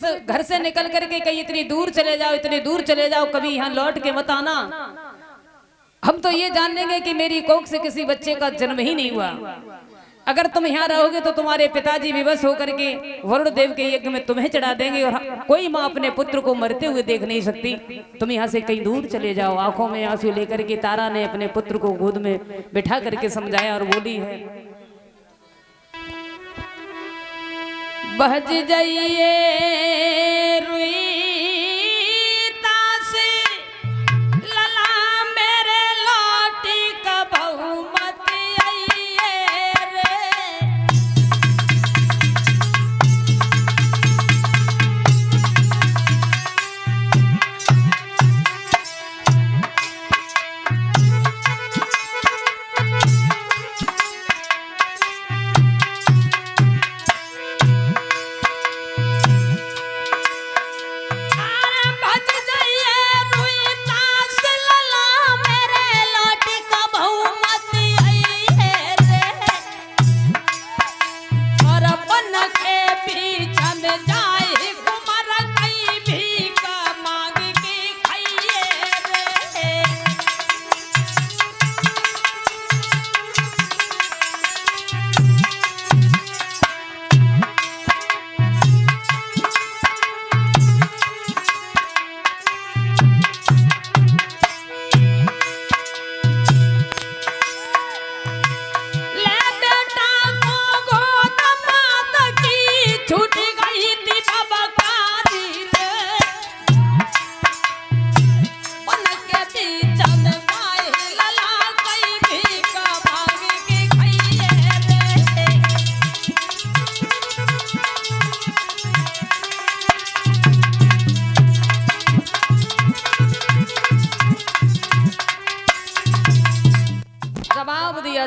घर से निकल करके कहीं इतनी दूर चले जाओ, इतनी दूर चले जाओ, कभी यहाँ लौट के मत आना। हम तो ये जान लेंगे कि मेरी कोख से किसी बच्चे का जन्म ही नहीं हुआ। अगर तुम यहाँ रहोगे तो तुम्हारे पिताजी विवश होकर के वरुण देव के यज्ञ में तुम्हें चढ़ा देंगे और कोई माँ अपने पुत्र को मरते हुए देख नहीं सकती। तुम यहाँ से कहीं दूर चले जाओ। आंखों में आंसू लेकर के तारा ने अपने पुत्र को गोद में बिठा करके समझाया और बोली है, बहज जाइए रुईता से लला मेरे लौटी का बहुमत आइए रे।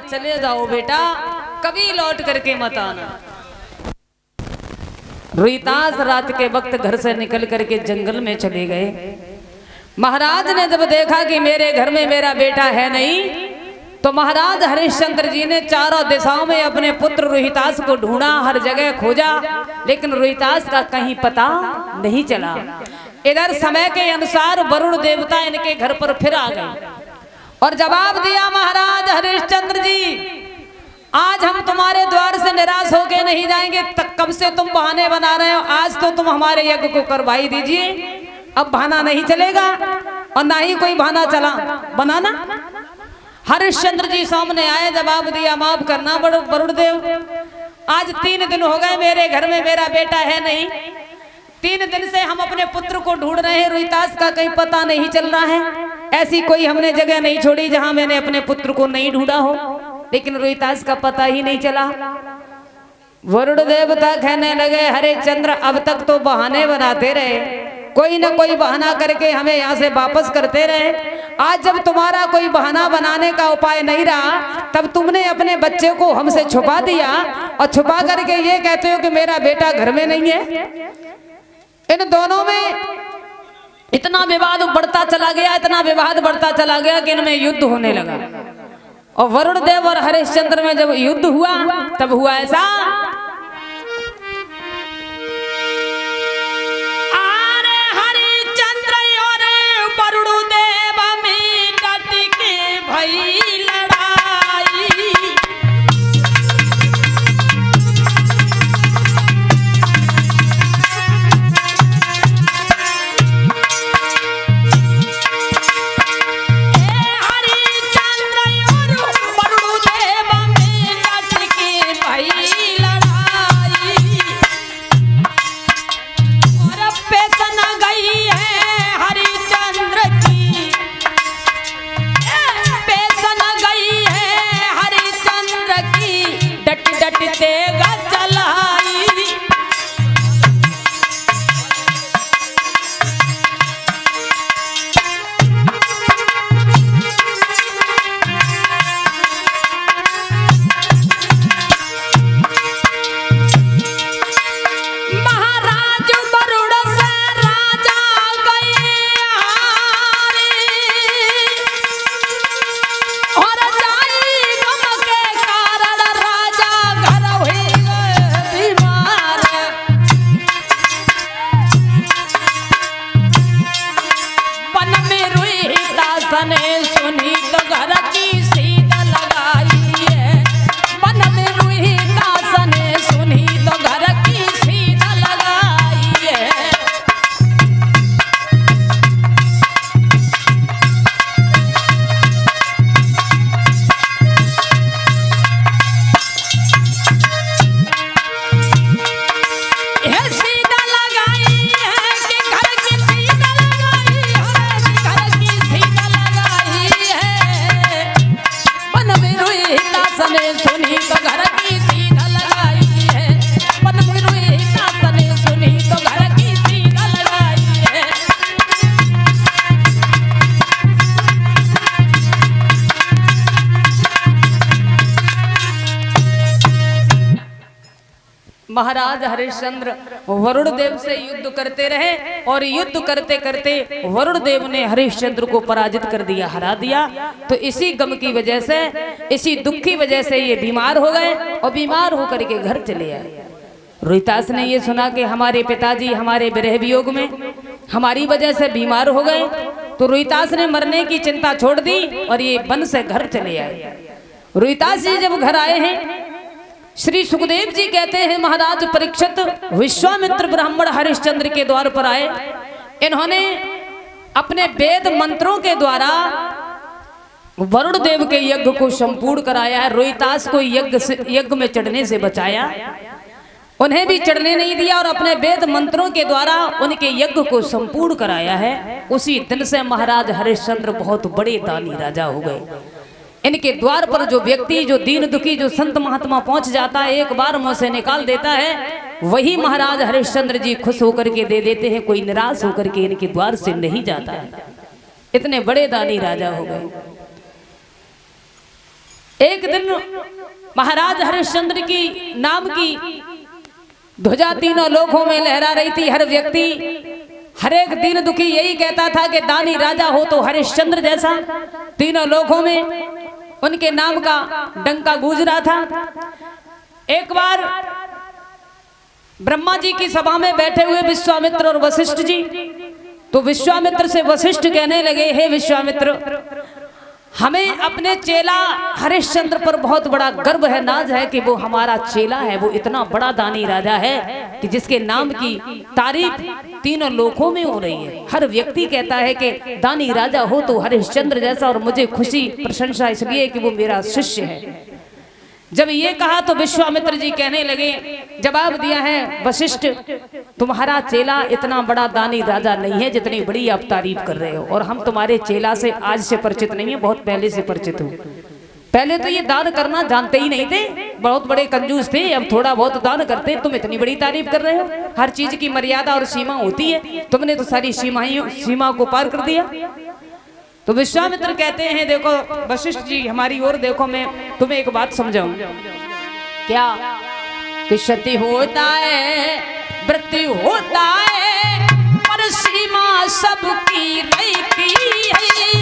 चले जाओ बेटा, कभी लौट करके मत आना। रोहितास रात के वक्त घर से निकल करके जंगल में चले गए। महाराज ने जब देखा कि मेरे घर में मेरा बेटा है नहीं, तो महाराज हरिश्चंद्र जी ने चारों दिशाओं में अपने पुत्र रोहितास को ढूंढा, हर जगह खोजा, लेकिन रोहितास का कहीं पता नहीं चला। इधर समय के अनुसार वरुण देवता इनके घर पर फिर आ गए और जवाब दिया, महाराज हरिश्चंद्र जी, आज हम तुम्हारे द्वार से निराश होके नहीं जाएंगे। तक कब से तुम बहाने बना रहे हो, आज तो तुम हमारे यज्ञ को करवाई दीजिए। अब बहाना नहीं चलेगा और ना ही कोई बहाना चला बनाना। हरिश्चंद्र जी सामने आए, जवाब दिया, माफ करना वरुण देव, आज 3 दिन हो गए मेरे घर में मेरा बेटा है नहीं। 3 दिन से हम अपने पुत्र को ढूंढ रहे हैं, रोहितास का कहीं पता नहीं चल रहा है। ऐसी कोई हमने जगह नहीं छोड़ी जहां मैंने अपने पुत्र को नहीं ढूंढा हो, लेकिन रोहितास का पता ही नहीं चला। वरुण देवता कहने लगे, हरिश्चंद्र अब तक तो बहाने बनाते रहे, कोई ना कोई बहाना करके हमें यहाँ से वापस करते रहे। आज जब तुम्हारा कोई बहाना बनाने का उपाय नहीं रहा, तब तुमने अपने बच्चे को हमसे छुपा दिया और छुपा करके ये कहते हो कि मेरा बेटा घर में नहीं है। इन दोनों में इतना विवाद बढ़ता चला गया, इतना विवाद बढ़ता चला गया कि इनमें युद्ध होने लगा। और वरुण देव और हरिश्चंद्र में जब युद्ध हुआ, तब हुआ ऐसा, अरे हरिश्चंद्र और वरुण देव में डट के भई लड़ाई। भाई सने सुनी तो घर की सीध लगाई है। मन में रूही का सने सुनी तो घर की सीध लगाई है। सुनी तो घर की सीध लगाई है। मन में रूही का सने सुनी तो घर की सीध लगाई है। महाराज हरिश्चंद्र वरुण देव से युद्ध करते रहे और युद्ध करते करते वरुण देव ने हरिश्चंद्र को पराजित कर दिया, हरा दिया। तो इसी गम की वजह से, इसी दुख की वजह से ये बीमार हो गए और बीमार होकर के घर चले आए। रोहितास ने ये सुना कि हमारे पिताजी हमारे विरह वियोग में हमारी वजह से बीमार हो गए। तो रोहितास ने मरने की चिंता छोड़ दी और ये वन से घर चले आए। रोहितास जी जब घर आए हैं, श्री सुखदेव जी कहते हैं महाराज परीक्षित विश्वामित्र ब्राह्मण हरिश्चंद्र के द्वार पर आए। इन्होंने अपने वेद मंत्रों के द्वारा वरुण देव के यज्ञ को संपूर्ण कराया है। रोहितास को यज्ञ में चढ़ने से बचाया, उन्हें भी चढ़ने नहीं दिया और अपने वेद मंत्रों के द्वारा उनके यज्ञ को संपूर्ण कराया है। उसी दिन से महाराज हरिश्चंद्र बहुत बड़े दानी राजा हो गए। इनके द्वार पर जो व्यक्ति, जो दीन दुखी, जो संत महात्मा पहुंच जाता है, एक बार मुंह से निकाल देता है, वही महाराज हरिश्चंद्र जी खुश होकर के दे देते हैं। कोई निराश होकर के इनके द्वार से नहीं जाता है। इतने बड़े दानी राजा हो गए। एक दिन महाराज हरिश्चंद्र की नाम की ध्वजा तीनों लोकों में लहरा रही थी। हर व्यक्ति, हर एक दीन दुखी यही कहता था कि दानी राजा हो तो हरिश्चंद्र जैसा। तीनों लोकों में उनके नाम का डंका गूंज रहा था। एक बार ब्रह्मा जी की सभा में बैठे हुए विश्वामित्र और वशिष्ठ जी, तो विश्वामित्र से वशिष्ठ कहने लगे, हे विश्वामित्र, हमें अपने चेला हरिश्चंद्र पर बहुत बड़ा गर्व है, नाज है कि वो हमारा चेला है। वो इतना बड़ा दानी राजा है कि जिसके नाम की तारीफ तीनों लोकों में हो रही है। हर व्यक्ति कहता है कि दानी राजा हो तो हरिश्चंद्र जैसा, और मुझे खुशी प्रशंसा इसलिए कि वो मेरा शिष्य है। जब ये कहा तो विश्वामित्र जी कहने लगे, जवाब दिया है, वशिष्ठ तुम्हारा चेला इतना बड़ा दानी राजा नहीं है जितनी बड़ी आप तारीफ कर रहे हो, और हम तुम्हारे चेला से आज से परिचित नहीं है, बहुत पहले से परिचित हो। पहले तो ये दान करना जानते ही नहीं थे, बहुत बड़े कंजूस थे, अब थोड़ा बहुत दान करते। तुम इतनी बड़ी तारीफ कर रहे हो। हर चीज की मर्यादा और सीमा होती है, तुमने तो सारी सीमा को पार कर दिया। तो विश्वामित्र कहते हैं, देखो वशिष्ठ जी हमारी ओर देखो, मैं तुम्हें एक बात समझाऊं। क्या कि क्षति होता है, मृत्यु होता है, पर सीमा सबकी रहती है।